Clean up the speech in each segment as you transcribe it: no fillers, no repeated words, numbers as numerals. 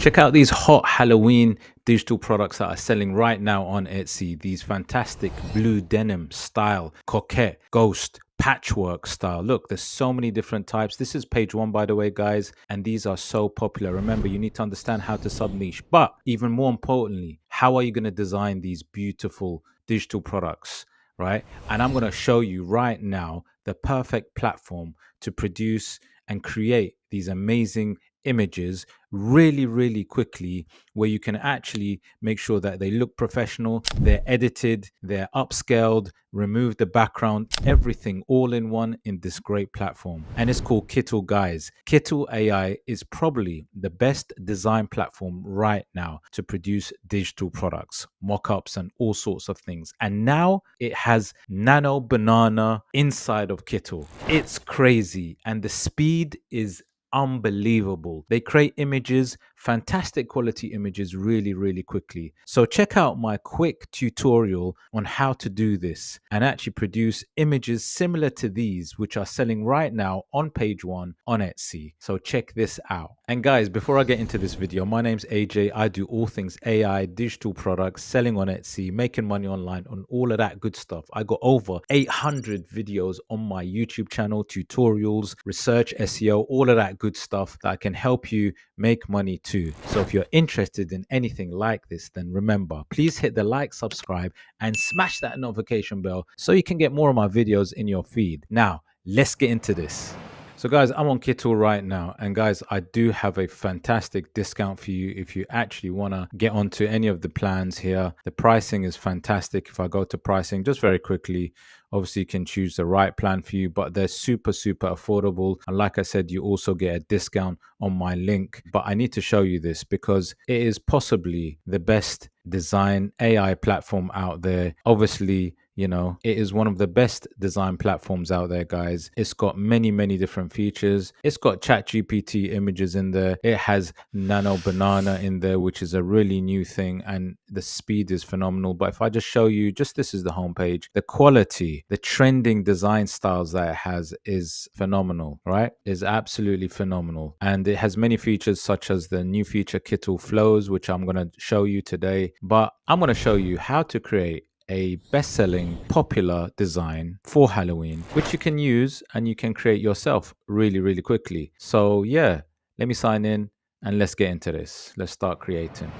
Check out these hot Halloween digital products that are selling right now on Etsy. These fantastic blue denim style, coquette, ghost, patchwork style. Look, there's so many different types. This is page one, by the way, guys, and these are so popular. Remember, you need to understand how to sub niche, but even more importantly, how are you going to design these beautiful digital products, right? And I'm going to show you right now the perfect platform to produce and create these amazing images really, really quickly, where you can actually make sure that they look professional, they're edited, they're upscaled, remove the background, everything all in one in this great platform. And it's called Kittl, guys. Kittl AI is probably the best design platform right now to produce digital products, mock-ups, and all sorts of things. And now it has Nano Banana inside of Kittl. It's crazy, and the speed is unbelievable. They create images, fantastic quality images, really, really quickly. So check out my quick tutorial on how to do this and actually produce images similar to these, which are selling right now on page one on Etsy. So check this out. And guys, before I get into this video, my name's AJ. I do all things AI, digital products, selling on Etsy, making money online, on all of that good stuff. I got over 800 videos on my YouTube channel, tutorials, research, SEO, all of that good stuff that can help you make money too. So if you're interested in anything like this, then remember, please hit the like, subscribe, and smash that notification bell so you can get more of my videos in your feed. Now, let's get into this. So guys, I'm on Kittl right now, and guys, I do have a fantastic discount for you if you actually want to get onto any of the plans here. The pricing is fantastic. If I go to pricing just very quickly, obviously you can choose the right plan for you, but they're super, super affordable. And like I said, you also get a discount on my link. But I need to show you this because it is possibly the best design AI platform out there. Obviously, you know, it is one of the best design platforms out there, guys. It's got many, many different features. It's got ChatGPT images in there. It has Nano Banana in there, which is a really new thing, and the speed is phenomenal. But if I just show you, just this is the homepage, the quality, the trending design styles that it has is phenomenal, right? Is absolutely phenomenal. And it has many features such as the new feature Kittl Flows, which I'm going to show you today. But I'm going to show you how to create a best-selling popular design for Halloween, which you can use and you can create yourself really, really quickly. So yeah, let me sign in and let's get into this. Let's start creating.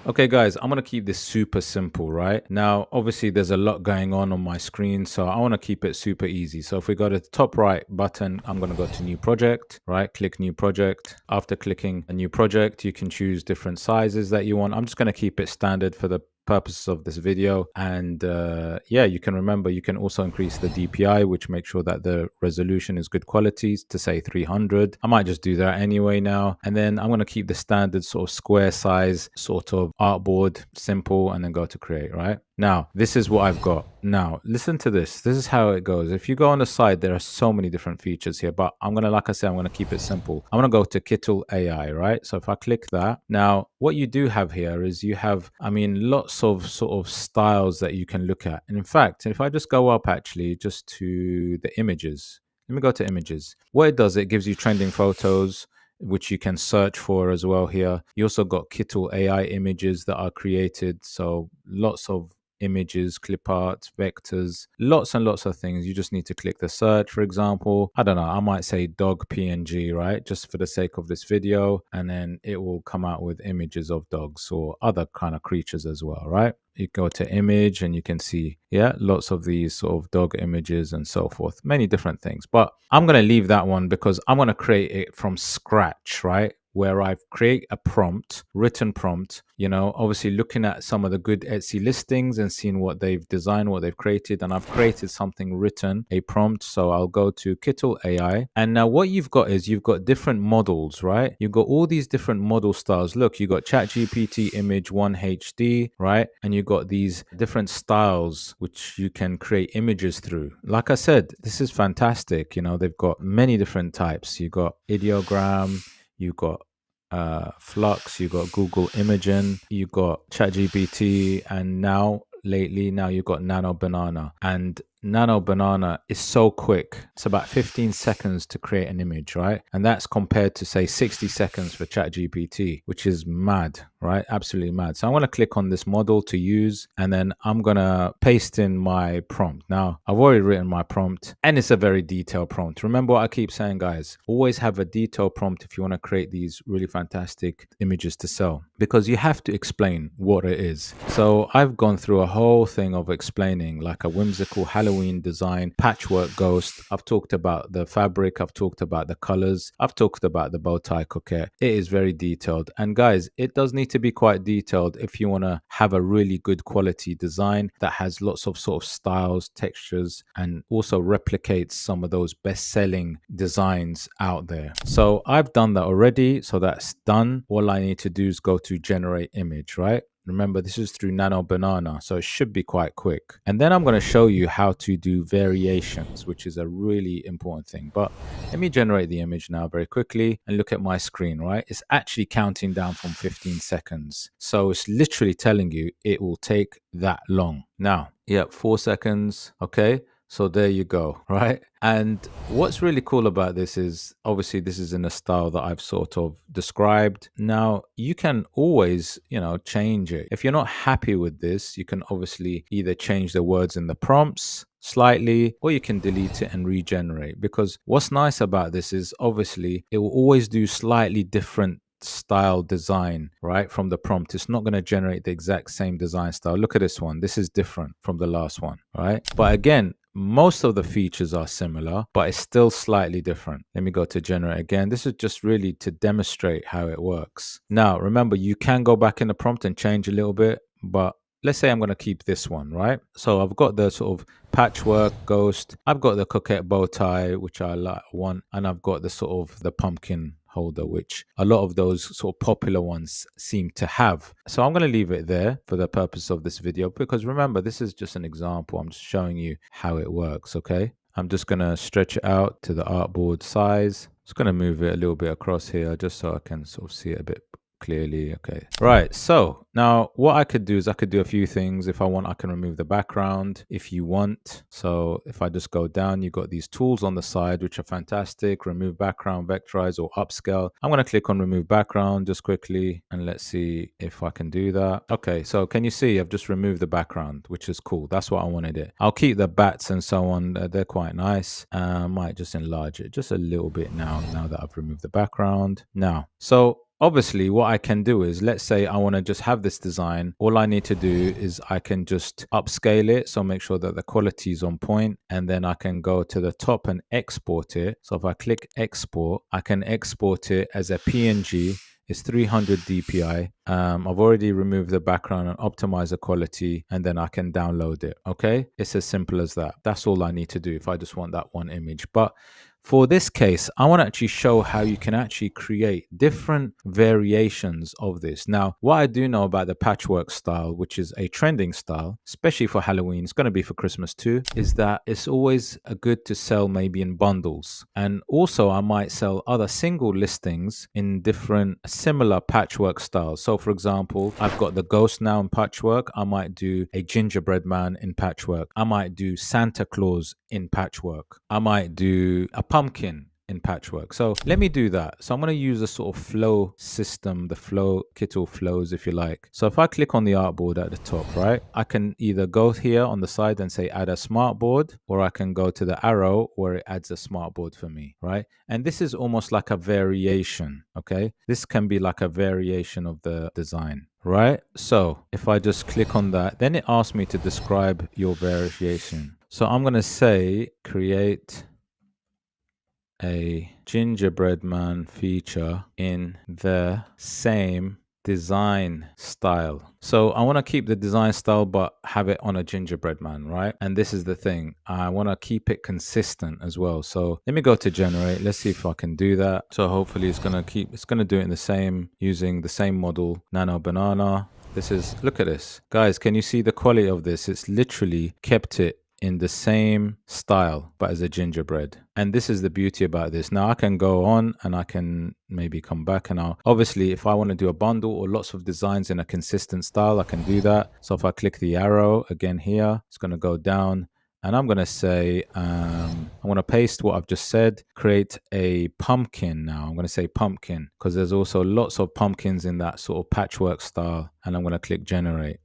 Okay, guys, I'm going to keep this super simple, right? Now, obviously, there's a lot going on my screen, so I want to keep it super easy. So if we go to the top right button, I'm going to go to New Project, right? Click New Project. After clicking a new project, you can choose different sizes that you want. I'm just going to keep it standard for the purposes of this video. And yeah, you can remember, you can also increase the DPI, which makes sure that the resolution is good quality, to say 300. I might just do that anyway now. And then I'm going to keep the standard sort of square size sort of artboard, simple, and then go to create, right? Now, this is what I've got. Now, listen to this. This is how it goes. If you go on the side, there are so many different features here, but I'm going to, like I said, I'm going to keep it simple. I'm going to go to Kittl AI, right? So if I click that, now what you do have here is you have, I mean, lots of sort of styles that you can look at. And in fact, if I just go up actually just to the images, let me go to images. What it does, it gives you trending photos, which you can search for as well here. You also got Kittl AI images that are created. So lots of images, clip art, vectors, lots and lots of things. You just need to click the search, for example. I don't know, I might say dog PNG, right? Just for the sake of this video. And then it will come out with images of dogs or other kind of creatures as well, right? You go to image and you can see, yeah, lots of these sort of dog images and so forth, many different things. But I'm going to leave that one because I'm going to create it from scratch, right? Where I create a prompt, written prompt, you know, obviously looking at some of the good Etsy listings and seeing what they've designed, what they've created. And I've created something written, a prompt. So I'll go to Kittl AI. And now what you've got is you've got different models, right? You've got all these different model styles. Look, you got ChatGPT image 1 HD, right? And you've got these different styles which you can create images through. Like I said, this is fantastic. You know, they've got many different types. You got ideogram, you got Flux, you got Google Imagen, you got ChatGPT, and now lately you got Nano Banana. And Nano Banana is so quick. It's about 15 seconds to create an image, right? And that's compared to, say, 60 seconds for ChatGPT, which is mad, right? Absolutely mad. So I'm going to click on this model to use, and then I'm going to paste in my prompt. Now, I've already written my prompt, and it's a very detailed prompt. Remember what I keep saying, guys, always have a detailed prompt if you want to create these really fantastic images to sell, because you have to explain what it is. So I've gone through a whole thing of explaining like a whimsical Halloween design, patchwork ghost. I've talked about the fabric, I've talked about the colors, I've talked about the bow tie coquette. It is very detailed. And guys, it does need to be quite detailed if you want to have a really good quality design that has lots of sort of styles, textures, and also replicates some of those best-selling designs out there. So I've done that already, so that's done. All I need to do is go to generate image, right? Remember, this is through Nano Banana, so it should be quite quick. And then I'm going to show you how to do variations, which is a really important thing. But let me generate the image now very quickly and look at my screen, right? It's actually counting down from 15 seconds. So it's literally telling you it will take that long. Now, yeah, 4 seconds. Okay. So there you go, right? And what's really cool about this is obviously this is in a style that I've sort of described. Now, you can always, change it. If you're not happy with this, you can obviously either change the words in the prompts slightly, or you can delete it and regenerate. Because what's nice about this is obviously it will always do slightly different style design, right, from the prompt. It's not going to generate the exact same design style. Look at this one. This is different from the last one, right? But again, most of the features are similar, but it's still slightly different. Let me go to generate again. This is just really to demonstrate how it works. Now, remember, you can go back in the prompt and change a little bit, but let's say I'm going to keep this one, right? So I've got the sort of patchwork ghost. I've got the coquette bow tie, which I want, and I've got the sort of the pumpkin holder, which a lot of those sort of popular ones seem to have. So I'm going to leave it there for the purpose of this video, because remember, this is just an example. I'm just showing you how it works, okay? I'm just going to stretch it out to the artboard size. Just going to move it a little bit across here just so I can sort of see it a bit clearly. Okay, right. So now what I could do is I could do a few things. If I want, I can remove the background if you want. So if I just go down, you've got these tools on the side which are fantastic. Remove background, vectorize, or upscale. I'm going to click on remove background just quickly, and let's see if I can do that. Okay, so can you see I've just removed the background, which is cool. That's what I wanted it. I'll keep the bats and so on. They're quite nice. I might just enlarge it just a little bit now that I've removed the background. Now, so obviously, what I can do is, let's say I want to just have this design. All I need to do is I can just upscale it. So make sure that the quality is on point, and then I can go to the top and export it. So if I click export, I can export it as a PNG. It's 300 dpi. I've already removed the background and optimized the quality, and then I can download it. Okay, it's as simple as that. That's all I need to do if I just want that one image. But for this case, I want to actually show how you can actually create different variations of this. Now, what I do know about the patchwork style, which is a trending style, especially for Halloween, it's going to be for Christmas too, is that it's always good to sell maybe in bundles. And also I might sell other single listings in different similar patchwork styles. So for example, I've got the ghost now in patchwork. I might do a gingerbread man in patchwork. I might do Santa Claus in patchwork. I might do a pumpkin in patchwork. So let me do that. So I'm going to use a sort of flow system, the flow Kittl flows, if you like. So if I click on the artboard at the top, right, I can either go here on the side and say add a smartboard, or I can go to the arrow where it adds a smartboard for me, right? And this is almost like a variation, okay? This can be like a variation of the design, right? So if I just click on that, then it asks me to describe your variation. So I'm going to say create a gingerbread man feature in the same design style. So I want to keep the design style but have it on a gingerbread man, right? And this is the thing, I want to keep it consistent as well. So let me go to generate. Let's see if I can do that. So hopefully it's going to do it in the same, using the same model, Nano Banana. This is, look at this, guys. Can you see the quality of this? It's literally kept it in the same style but as a gingerbread. And this is the beauty about this. Now I can go on and I can maybe come back, and I'll obviously, if I want to do a bundle or lots of designs in a consistent style, I can do that. So if I click the arrow again here, it's going to go down And I'm going to say, I'm going to paste what I've just said, create a pumpkin now. I'm going to say pumpkin because there's also lots of pumpkins in that sort of patchwork style. And I'm going to click generate.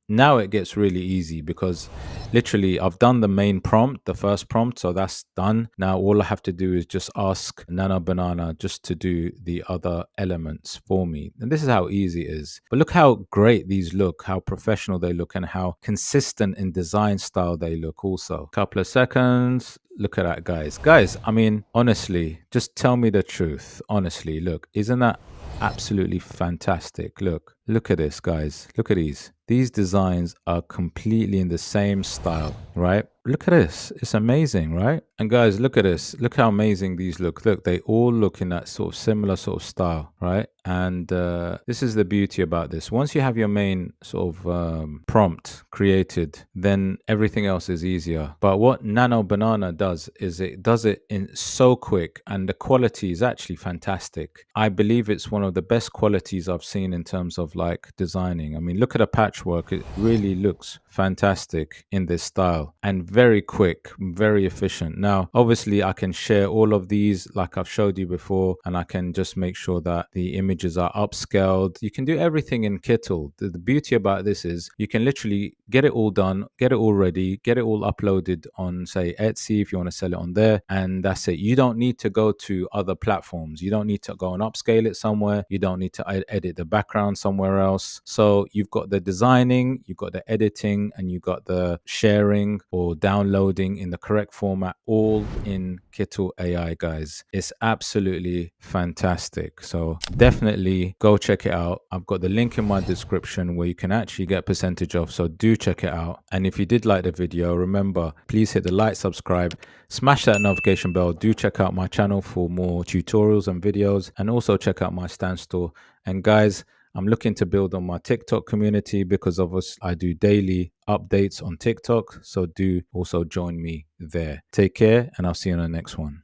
Now it gets really easy because literally I've done the main prompt, the first prompt, so that's done. Now all I have to do is just ask Nano Banana just to do the other elements for me. And this is how easy it is. But look how great these look, how professional they look, and how consistent in design style they look also. Couple of seconds. Look at that, guys. Guys, I mean, honestly, just tell me the truth. Honestly, look, isn't that absolutely fantastic? Look at this, guys. Look at these. These designs are completely in the same style, right? Look at this. It's amazing, right? And guys, look at this. Look how amazing these look. Look, they all look in that sort of similar sort of style, right? And this is the beauty about this. Once you have your main sort of prompt created, then everything else is easier. But what Nano Banana does is it does it in so quick, and the quality is actually fantastic. I believe it's one of the best qualities I've seen in terms of like designing. I mean, look at the patchwork. It really looks fantastic in this style and very quick, very efficient. Now, obviously, I can share all of these like I've showed you before, and I can just make sure that the images are upscaled. You can do everything in Kittl. The beauty about this is you can literally get it all done, get it all ready, get it all uploaded on, say, Etsy if you want to sell it on there, and that's it. You don't need to go to other platforms. You don't need to go and upscale it somewhere. You don't need to edit the background somewhere else. So you've got the designing, you've got the editing, and you've got the sharing or downloading in the correct format, all in Kittl AI, guys. It's absolutely fantastic. So definitely go check it out. I've got the link in my description where you can actually get percentage off. So do check it out. And if you did like the video, remember, please hit the like, subscribe, smash that notification bell. Do check out my channel for more tutorials and videos, and also check out my stand store. And guys, I'm looking to build on my TikTok community because obviously I do daily updates on TikTok. So do also join me there. Take care, and I'll see you on the next one.